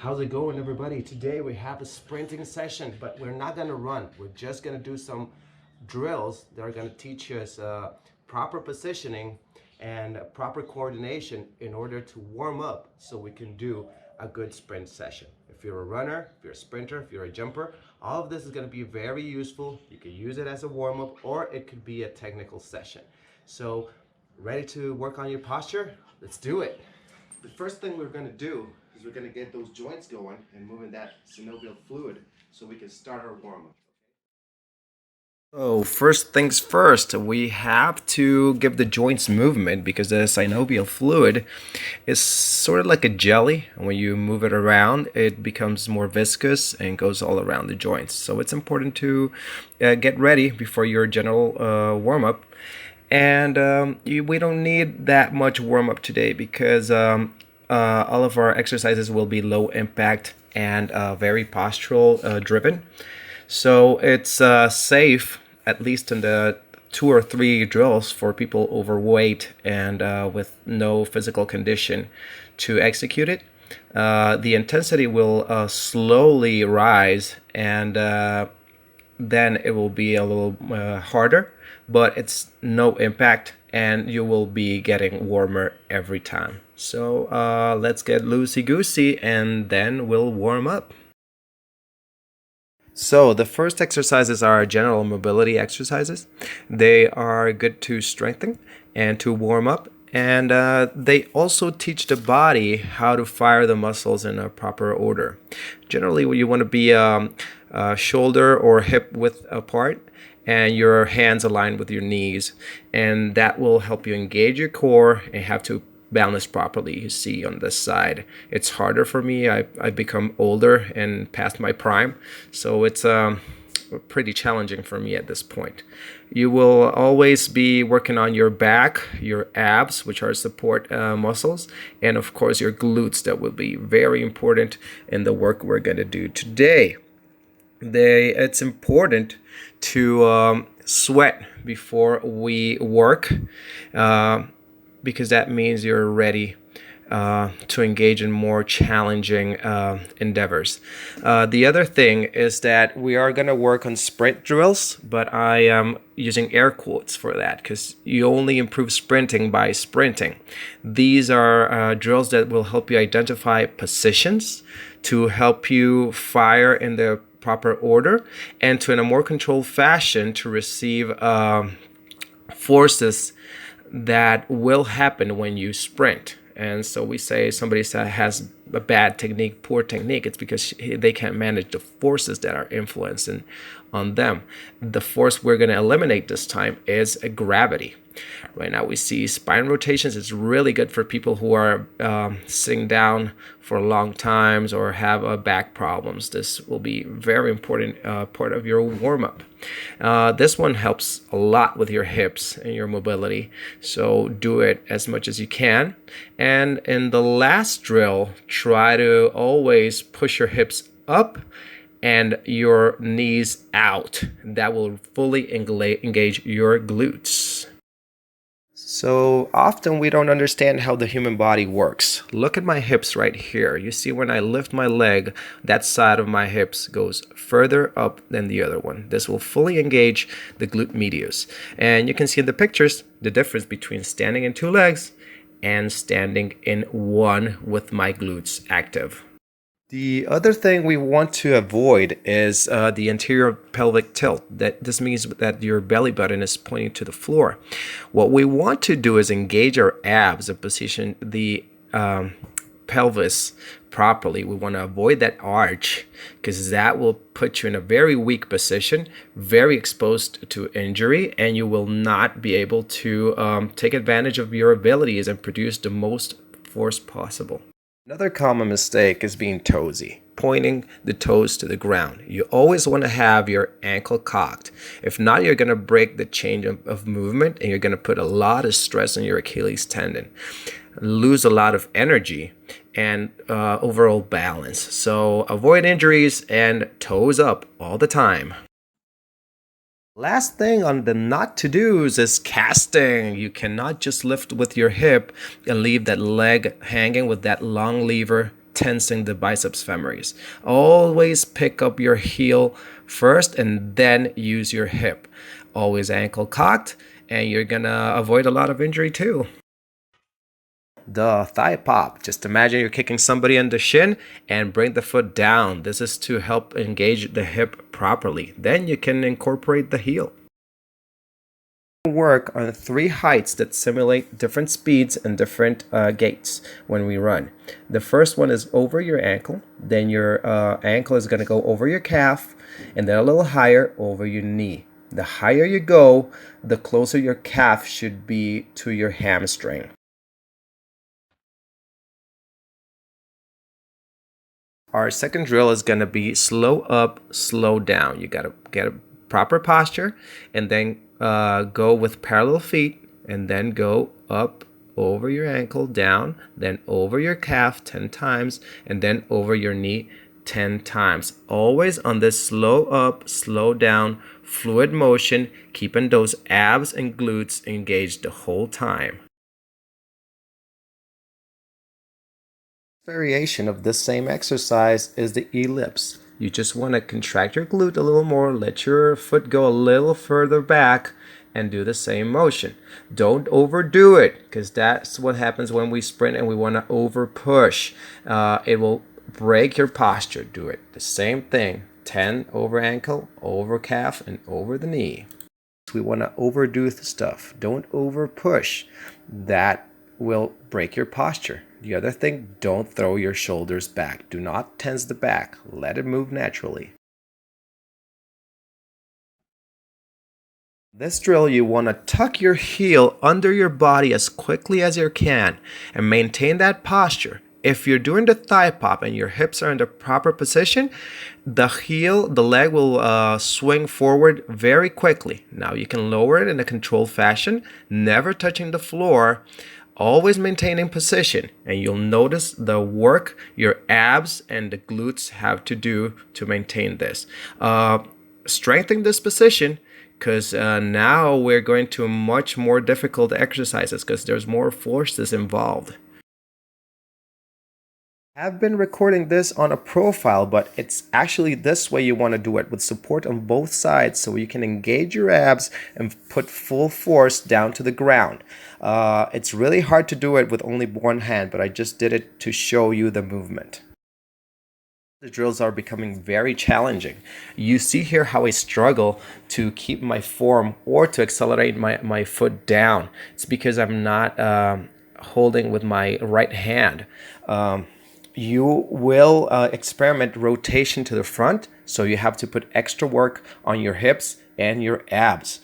How's it going, everybody? Today we have a sprinting session, but we're not gonna run. We're just gonna do some drills that are gonna teach us proper positioning and proper coordination in order to warm up so we can do a good sprint session. If you're a runner, if you're a sprinter, if you're a jumper, all of this is gonna be very useful. You can use it as a warm-up or it could be a technical session. So, ready to work on your posture? Let's do it. The first thing we're gonna do is we're gonna get those joints going and moving that synovial fluid so we can start our warm-up. So first things first, we have to give the joints movement because the synovial fluid is sort of like a jelly. And when you move it around, it becomes more viscous and goes all around the joints. So it's important to get ready before your general warm-up. And we don't need that much warm-up today because all of our exercises will be low impact and very postural driven. So it's safe, at least in the 2 or 3 drills for people overweight and with no physical condition to execute it. The intensity will slowly rise and then it will be a little harder, but it's no impact and you will be getting warmer every time. So let's get loosey-goosey and then we'll warm up. So the first exercises are general mobility exercises. They are good to strengthen and to warm up. And they also teach the body how to fire the muscles in a proper order. Generally, you want to be shoulder or hip width apart and your hands aligned with your knees. And that will help you engage your core and have to balance properly. You see on this side, it's harder for me. I've become older and past my prime. So it's pretty challenging for me at this point. You will always be working on your back, your abs, which are support muscles, and of course your glutes. That will be very important in the work we're going to do today. It's important to sweat before we work because that means you're ready to engage in more challenging endeavors. The other thing is that we are going to work on sprint drills, but I am using air quotes for that because you only improve sprinting by sprinting. These are drills that will help you identify positions to help you fire in the proper order and to, in a more controlled fashion, to receive forces that will happen when you sprint. And so we say somebody has a bad technique, poor technique, it's because they can't manage the forces that are influencing on them. The force we're going to eliminate this time is gravity. Right now we see spine rotations. It's really good for people who are sitting down for long times or have back problems. This will be very important part of your warm-up. This one helps a lot with your hips and your mobility, so do it as much as you can. And in the last drill, try to always push your hips up and your knees out. That will fully engage your glutes. So often we don't understand how the human body works. Look at my hips right here. You see when I lift my leg, that side of my hips goes further up than the other one. This will fully engage the glute medius. And you can see in the pictures the difference between standing in 2 legs and standing in 1 with my glutes active. The other thing we want to avoid is the anterior pelvic tilt. This means that your belly button is pointing to the floor. What we want to do is engage our abs and position the pelvis properly. We want to avoid that arch because that will put you in a very weak position, very exposed to injury, and you will not be able to take advantage of your abilities and produce the most force possible. Another common mistake is being toesy, pointing the toes to the ground. You always want to have your ankle cocked. If not, you're going to break the chain of movement and you're going to put a lot of stress on your Achilles tendon, lose a lot of energy and overall balance. So avoid injuries and toes up all the time. Last thing on the not to do's is casting. You cannot just lift with your hip and leave that leg hanging with that long lever tensing the biceps femoris. Always pick up your heel first and then use your hip. Always ankle cocked, and you're gonna avoid a lot of injury too. The thigh pop. Just imagine you're kicking somebody in the shin and bring the foot down. This is to help engage the hip properly. Then you can incorporate the heel. Work on 3 heights that simulate different speeds and different gaits when we run. The first one is over your ankle. Then your ankle is going to go over your calf, and then a little higher over your knee. The higher you go, the closer your calf should be to your hamstring. Our second drill is going to be slow up, slow down. You got to get a proper posture and then go with parallel feet and then go up over your ankle, down, then over your calf 10 times, and then over your knee 10 times. Always on this slow up, slow down, fluid motion, keeping those abs and glutes engaged the whole time. Variation of this same exercise is the ellipse. You just want to contract your glute a little more, let your foot go a little further back, and do the same motion. Don't overdo it, because that's what happens when we sprint and we want to over push. It will break your posture. Do it the same thing. 10 over ankle, over calf, and over the knee. We want to overdo the stuff. Don't over push. That will break your posture. The other thing, don't throw your shoulders back. Do not tense the back. Let it move naturally. This drill, you want to tuck your heel under your body as quickly as you can and maintain that posture. If you're doing the thigh pop and your hips are in the proper position, the leg will swing forward very quickly. Now you can lower it in a controlled fashion, never touching the floor, always maintaining position, and you'll notice the work your abs and the glutes have to do to maintain this. Strengthen this position, because now we're going to much more difficult exercises because there's more forces involved. I've been recording this on a profile, but it's actually this way you want to do it, with support on both sides so you can engage your abs and put full force down to the ground. It's really hard to do it with only one hand, but I just did it to show you the movement. The drills are becoming very challenging. You see here how I struggle to keep my form or to accelerate my foot down. It's because I'm not holding with my right hand. You will experiment rotation to the front, so you have to put extra work on your hips and your abs.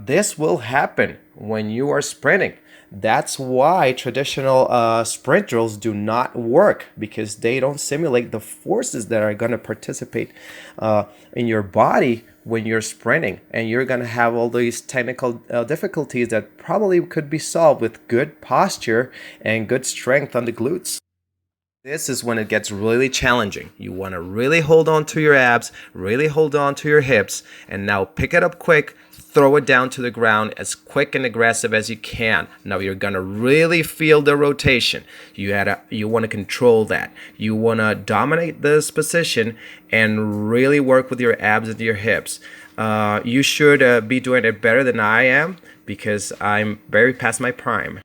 This will happen when you are sprinting. That's why traditional sprint drills do not work, because they don't simulate the forces that are going to participate in your body when you're sprinting, and you're going to have all these technical difficulties that probably could be solved with good posture and good strength on the glutes. This is when it gets really challenging. You want to really hold on to your abs, really hold on to your hips, and now pick it up quick, throw it down to the ground as quick and aggressive as you can. Now you're going to really feel the rotation. You want to control that. You want to dominate this position and really work with your abs and your hips. You should be doing it better than I am, because I'm very past my prime.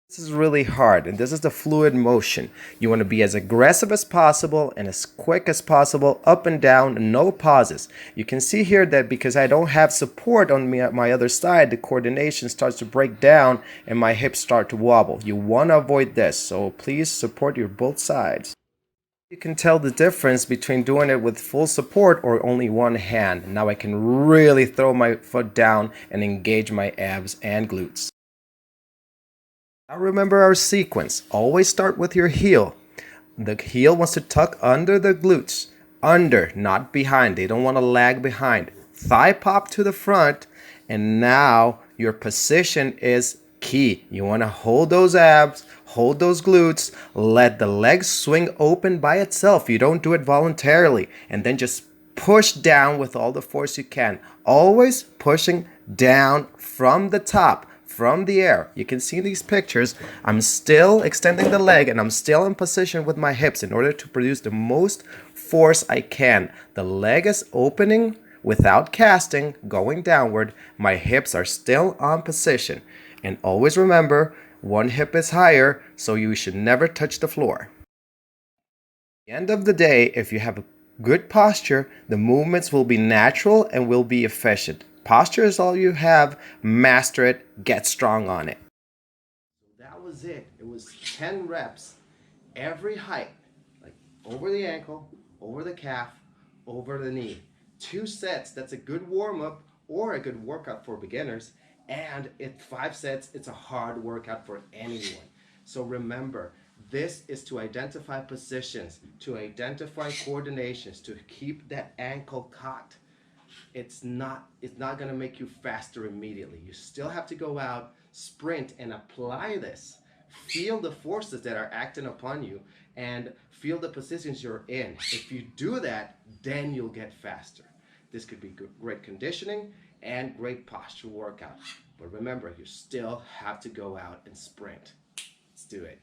This is really hard, and this is the fluid motion. You want to be as aggressive as possible and as quick as possible, up and down, no pauses. You can see here that because I don't have support on my other side, the coordination starts to break down and my hips start to wobble. You want to avoid this, so please support your both sides. You can tell the difference between doing it with full support or only one hand. Now I can really throw my foot down and engage my abs and glutes. Now remember our sequence. Always start with your heel. The heel wants to tuck under the glutes. Under, not behind. They don't want to lag behind. Thigh pop to the front. And now your position is key. You want to hold those abs, hold those glutes, let the legs swing open by itself. You don't do it voluntarily. And then just push down with all the force you can. Always pushing down from the top. from the air. You can see these pictures. I'm still extending the leg and I'm still in position with my hips in order to produce the most force I can. The leg is opening without casting, going downward. My hips are still on position. And always remember, one hip is higher, so you should never touch the floor. At the end of the day, if you have a good posture, the movements will be natural and will be efficient. Posture is all you have. Master it. Get strong on it. That was it. It was 10 reps, every height, like over the ankle, over the calf, over the knee. 2 sets, that's a good warm-up or a good workout for beginners. And at 5 sets, it's a hard workout for anyone. So remember, this is to identify positions, to identify coordinations, to keep that ankle caught. It's not going to make you faster immediately. You still have to go out, sprint, and apply this. Feel the forces that are acting upon you and feel the positions you're in. If you do that, then you'll get faster. This could be great conditioning and great posture workout. But remember, you still have to go out and sprint. Let's do it.